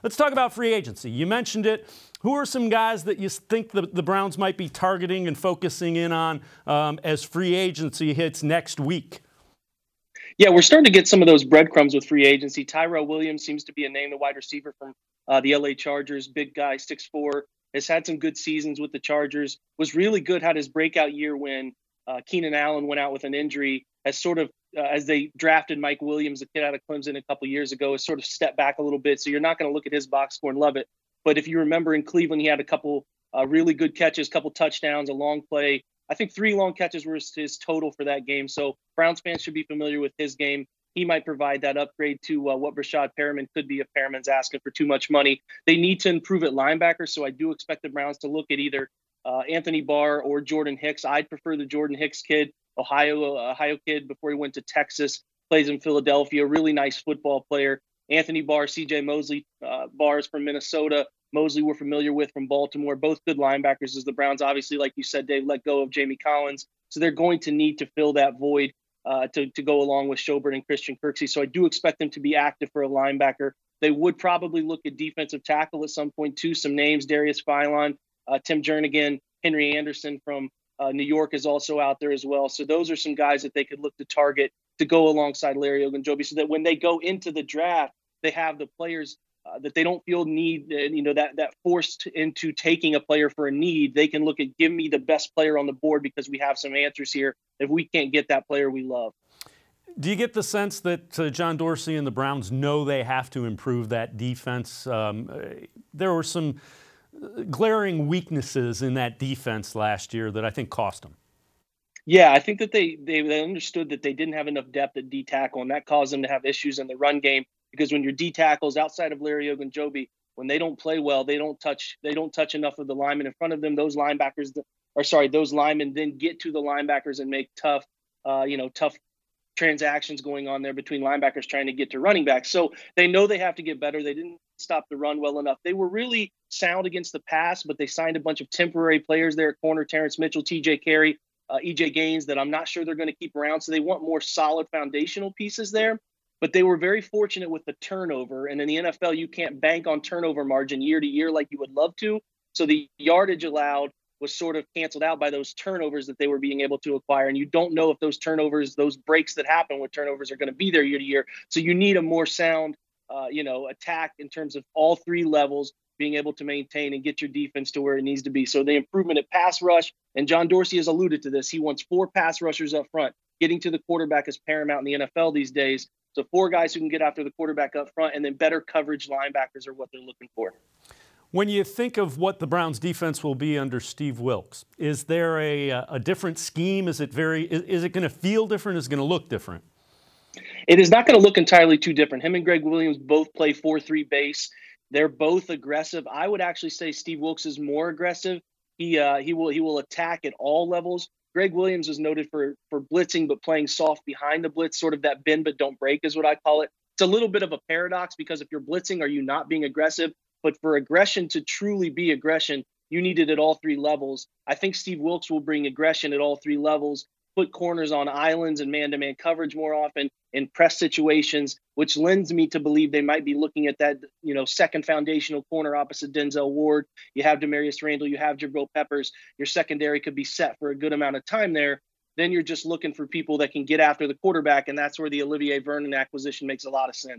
Let's talk about free agency. You mentioned it. Who are some guys that you think the Browns might be targeting and focusing in on as free agency hits next week? Yeah, we're starting to get some of those breadcrumbs with free agency. Tyrell Williams seems to be a name, the wide receiver from the LA Chargers. Big guy, 6'4", has had some good seasons with the Chargers. Was really good, had his breakout year when Keenan Allen went out with an injury. Has sort of, as they drafted Mike Williams, the kid out of Clemson a couple years ago, has sort of stepped back a little bit. So you're not going to look at his box score and love it. But if you remember in Cleveland, he had a couple really good catches, couple touchdowns, a long play. I think 3 long catches were his total for that game. So Browns fans should be familiar with his game. He might provide that upgrade to what Rashad Perriman could be if Perriman's asking for too much money. They need to improve at linebacker, so I do expect the Browns to look at either Anthony Barr or Jordan Hicks. I'd prefer the Jordan Hicks kid, Ohio kid before he went to Texas, plays in Philadelphia, really nice football player. Anthony Barr, C.J. Mosley, Barr is from Minnesota. Mosley we're familiar with from Baltimore, both good linebackers as the Browns, obviously, like you said, Dave, let go of Jamie Collins. So they're going to need to fill that void to go along with Schobert and Christian Kirksey. So I do expect them to be active for a linebacker. They would probably look at defensive tackle at some point too. Some names, Darius Philon, Tim Jernigan, Henry Anderson from New York is also out there as well. So those are some guys that they could look to target to go alongside Larry Ogunjobi so that when they go into the draft, they have the players that they don't feel need, that forced into taking a player for a need. They can look at, give me the best player on the board because we have some answers here. If we can't get that player we love. Do you get the sense that John Dorsey and the Browns know they have to improve that defense? There were some glaring weaknesses in that defense last year that I think cost them. Yeah, I think that they understood that they didn't have enough depth at D tackle, and that caused them to have issues in the run game. Because when your D tackles outside of Larry Ogunjobi, when they don't play well, they don't touch enough of the linemen in front of them. Those linemen then get to the linebackers and make tough transactions going on there between linebackers trying to get to running backs. So they know they have to get better. They didn't stop the run well enough. They were really sound against the pass, but they signed a bunch of temporary players there at corner, Terrence Mitchell, TJ Carey, EJ Gaines, that I'm not sure they're going to keep around. So they want more solid foundational pieces there. But they were very fortunate with the turnover. And in the NFL, you can't bank on turnover margin year to year like you would love to. So the yardage allowed was sort of canceled out by those turnovers that they were being able to acquire. And you don't know if those turnovers, those breaks that happen with turnovers are going to be there year to year. So you need a more sound, attack in terms of all 3 levels, being able to maintain and get your defense to where it needs to be. So the improvement at pass rush, and John Dorsey has alluded to this, he wants 4 pass rushers up front. Getting to the quarterback is paramount in the NFL these days. So 4 guys who can get after the quarterback up front, and then better coverage linebackers are what they're looking for. When you think of what the Browns' defense will be under Steve Wilks, is there a different scheme? Is it going to feel different? Is it going to look different? It is not going to look entirely too different. Him and Greg Williams both play 4-3 base. They're both aggressive. I would actually say Steve Wilks is more aggressive. He will attack at all levels. Greg Williams is noted for blitzing, but playing soft behind the blitz, sort of that bend but don't break is what I call it. It's a little bit of a paradox because if you're blitzing, are you not being aggressive? But for aggression to truly be aggression, you need it at all 3 levels. I think Steve Wilks will bring aggression at all 3 levels, put corners on islands and man-to-man coverage more often in press situations, which lends me to believe they might be looking at that, second foundational corner opposite Denzel Ward. You have Demarius Randall, you have Jabril Peppers. Your secondary could be set for a good amount of time there. Then you're just looking for people that can get after the quarterback, and that's where the Olivier Vernon acquisition makes a lot of sense.